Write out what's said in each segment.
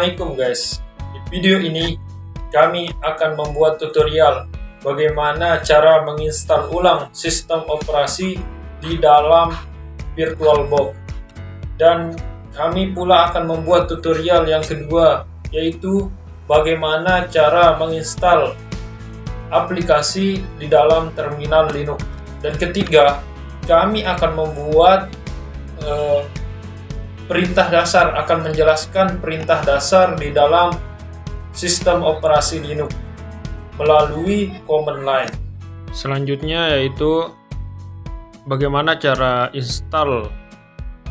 Assalamualaikum guys. Di video ini kami akan membuat tutorial bagaimana cara menginstal ulang sistem operasi di dalam VirtualBox. Dan kami pula akan membuat tutorial yang kedua, yaitu bagaimana cara menginstal aplikasi di dalam terminal Linux. Dan ketiga, kami akan membuat perintah dasar, akan menjelaskan perintah dasar di dalam sistem operasi Linux melalui command line. Selanjutnya yaitu bagaimana cara install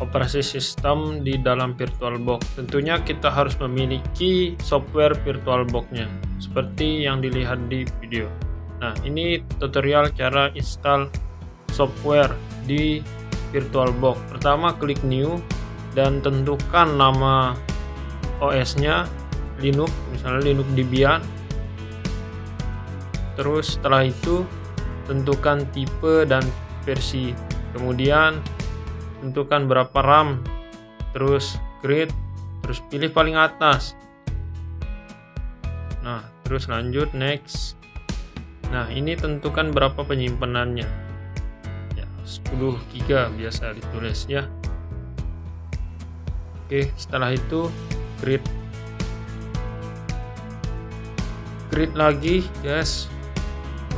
operasi sistem di dalam VirtualBox. Tentunya kita harus memiliki software VirtualBox-nya seperti yang dilihat di video. Nah, ini tutorial cara install software di VirtualBox. Pertama, klik new dan tentukan nama OS-nya Linux, misalnya Linux Debian. Terus setelah itu tentukan tipe dan versi. Kemudian tentukan berapa RAM. Terus create, terus pilih paling atas. Nah, terus lanjut next. Nah, ini tentukan berapa penyimpanannya. Ya, 10 GB biasa ditulis ya. Oke, setelah itu create lagi guys.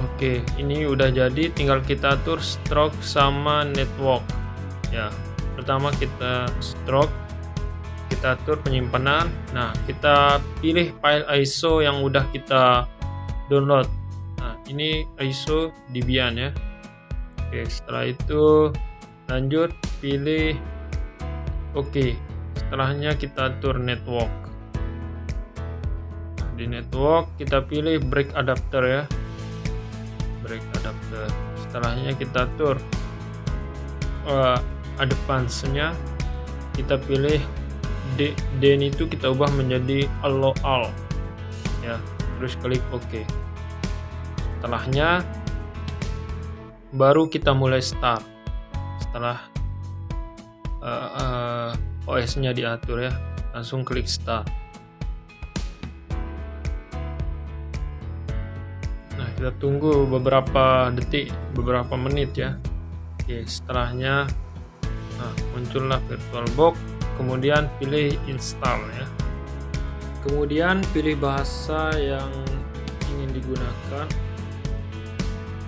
Oke, ini udah jadi, tinggal kita atur stroke sama network ya. Pertama kita stroke, kita atur penyimpanan. Nah, kita pilih file ISO yang udah kita download. Nah, ini ISO Debian ya. Oke, setelah itu lanjut pilih oke. Setelahnya kita atur network. Di network kita pilih break adapter ya. Break adapter. Setelahnya kita atur advance-nya. Kita pilih DN itu kita ubah menjadi allow all. Ya, terus klik OK. Setelahnya baru kita mulai start. Setelah OS-nya diatur ya, langsung klik start. Nah, kita tunggu beberapa detik, beberapa menit ya. Oke, setelahnya muncullah VirtualBox, kemudian pilih install ya. Kemudian pilih bahasa yang ingin digunakan.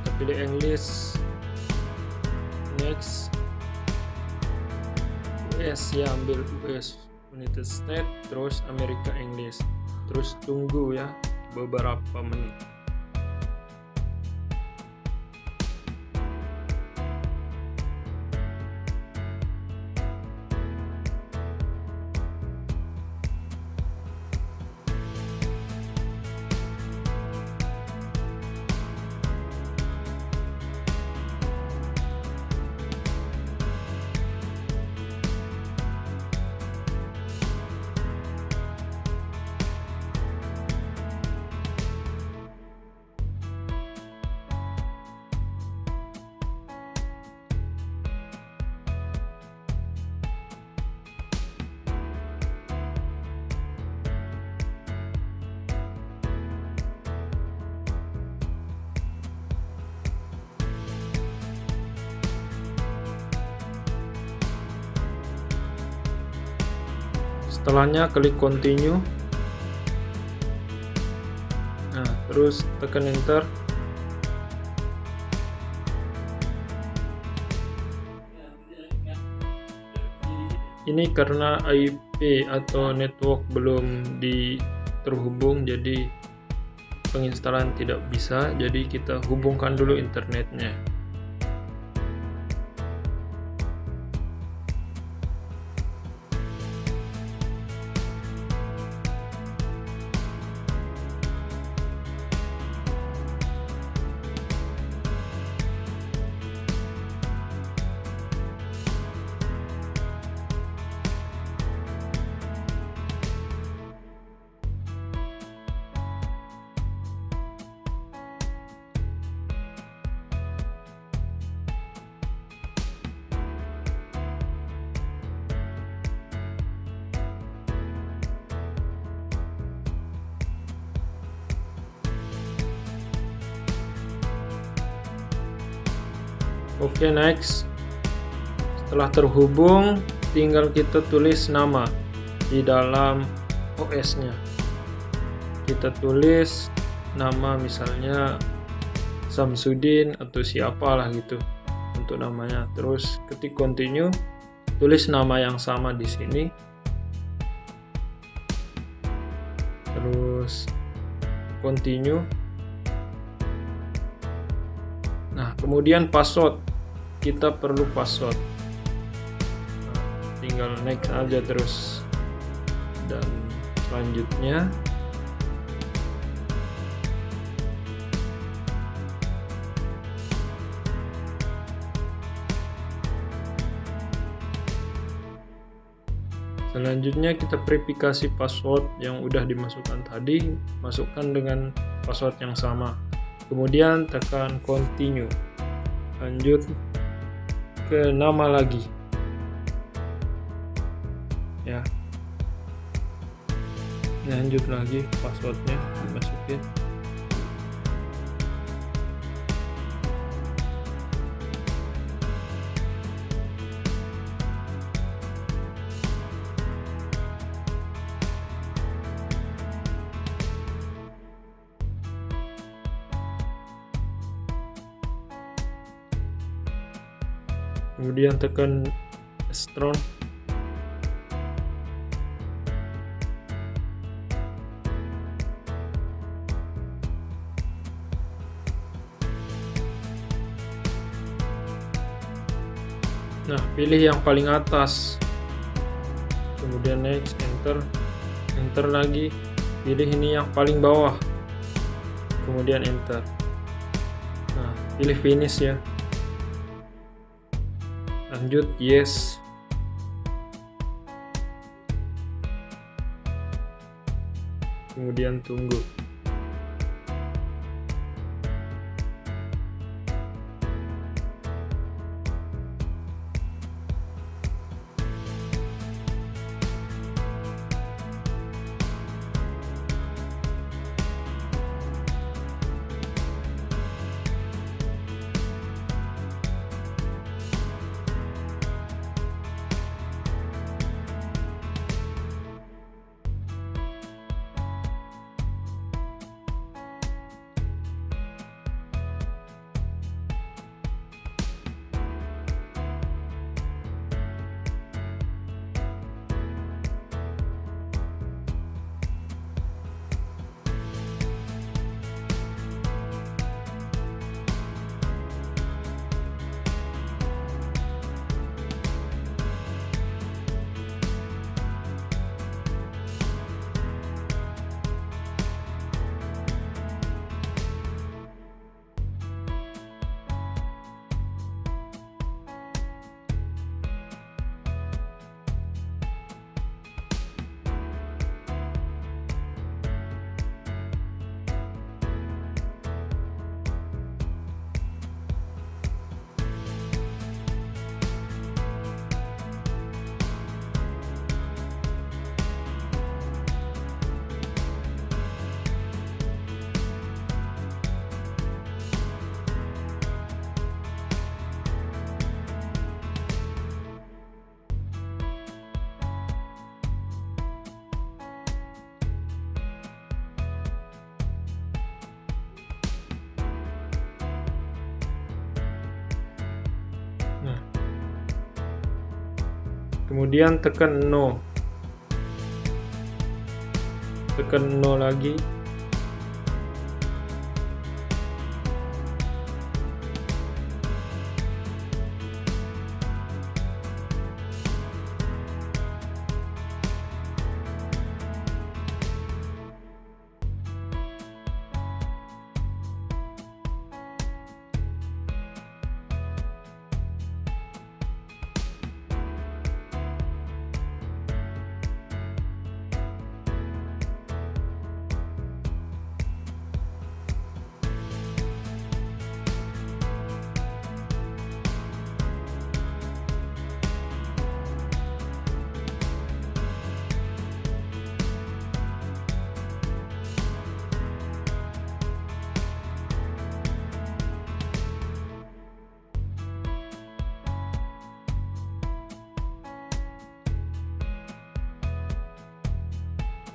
Kita pilih English, next. US ya, ambil US United States, terus Amerika English, terus tunggu ya beberapa menit. Setelahnya klik continue. Nah, terus tekan enter. Ini karena IP atau network belum terhubung, jadi penginstalan tidak bisa. Jadi kita hubungkan dulu internetnya. Oke, next. Setelah terhubung, tinggal kita tulis nama di dalam OS-nya. Kita tulis nama misalnya Samsudin atau siapalah gitu untuk namanya. Terus ketik continue, tulis nama yang sama di sini. Terus continue. Nah, kemudian password. Kita perlu password. Nah, tinggal next aja terus. Dan selanjutnya kita verifikasi password yang udah dimasukkan tadi, masukkan dengan password yang sama. Kemudian tekan continue. Lanjut ke nama lagi. Ya. Lanjut lagi passwordnya dimasukin. Kemudian tekan strong. Nah, pilih yang paling atas. Kemudian next, enter lagi. Pilih ini yang paling bawah. Kemudian enter. Nah, pilih finish ya. Lanjut yes. Kemudian tunggu. Kemudian tekan no. Tekan no lagi.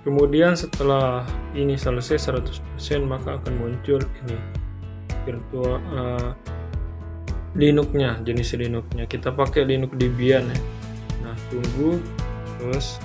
Kemudian setelah ini selesai 100%, maka akan muncul ini virtual Linux-nya, jenis Linux-nya. Kita pakai Linux Debian ya. Nah, tunggu terus.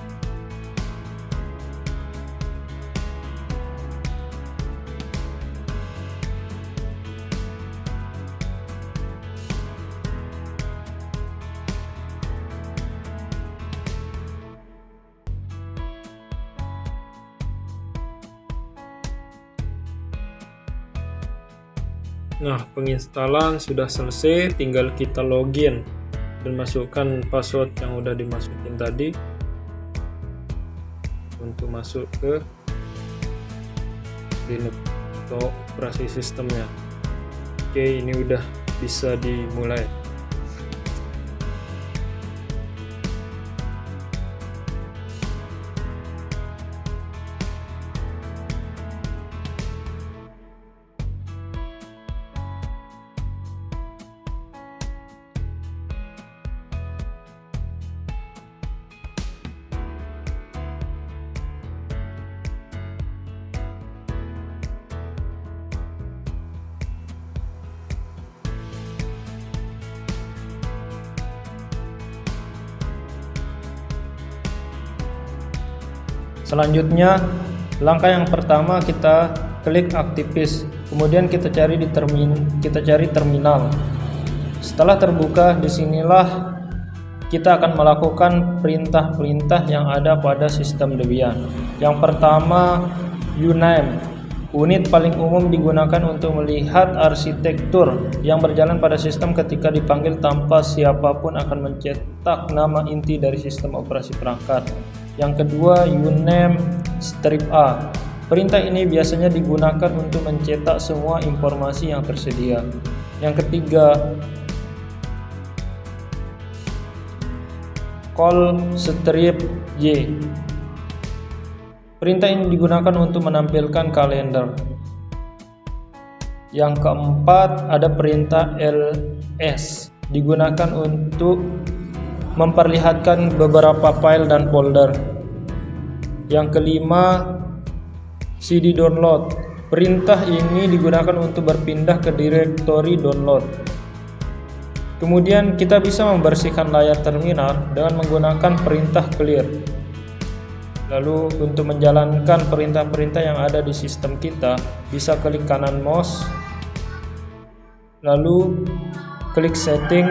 Nah, penginstalan sudah selesai, tinggal kita login dan masukkan password yang udah dimasukin tadi untuk masuk ke Linux atau operasi sistemnya. Oke, ini udah bisa dimulai. Selanjutnya, langkah yang pertama kita klik aktivis, kemudian kita cari terminal. Setelah terbuka, disinilah kita akan melakukan perintah-perintah yang ada pada sistem Debian. Yang pertama, uname. Unit paling umum digunakan untuk melihat arsitektur yang berjalan pada sistem ketika dipanggil tanpa siapapun akan mencetak nama inti dari sistem operasi perangkat. Yang kedua, uname strip A. Perintah ini biasanya digunakan untuk mencetak semua informasi yang tersedia. Yang ketiga, call strip Y. Perintah ini digunakan untuk menampilkan kalender. Yang keempat, ada perintah ls, digunakan untuk memperlihatkan beberapa file dan folder. Yang kelima, cd download. Perintah ini digunakan untuk berpindah ke direktori download. Kemudian kita bisa membersihkan layar terminal dengan menggunakan perintah clear. Lalu untuk menjalankan perintah-perintah yang ada di sistem kita, bisa klik kanan mouse, lalu klik setting.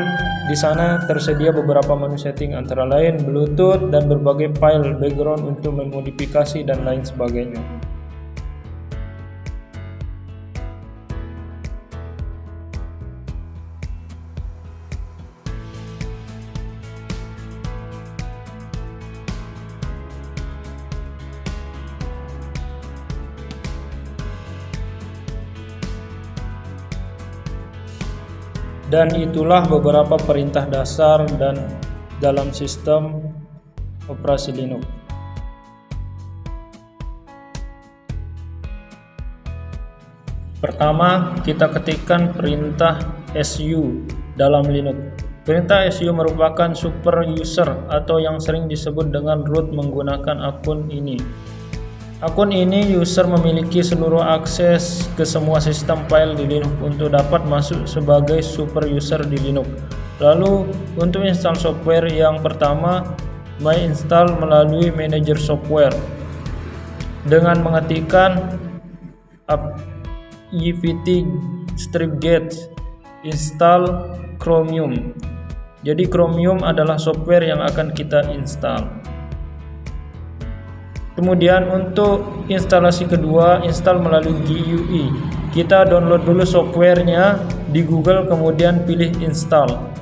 Di sana tersedia beberapa menu setting antara lain Bluetooth dan berbagai file background untuk memodifikasi dan lain sebagainya. Dan itulah beberapa perintah dasar dan dalam sistem operasi Linux. Pertama, kita ketikkan perintah su dalam Linux. Perintah su merupakan super user atau yang sering disebut dengan root menggunakan akun ini. Akun ini user memiliki seluruh akses ke semua sistem file di Linux untuk dapat masuk sebagai super user di Linux. Lalu untuk install software yang pertama, my install melalui manager software dengan mengetikkan apt strip-get install Chromium. Jadi Chromium adalah software yang akan kita install. Kemudian untuk instalasi kedua, install melalui GUI. Kita download dulu softwarenya di Google, kemudian pilih install.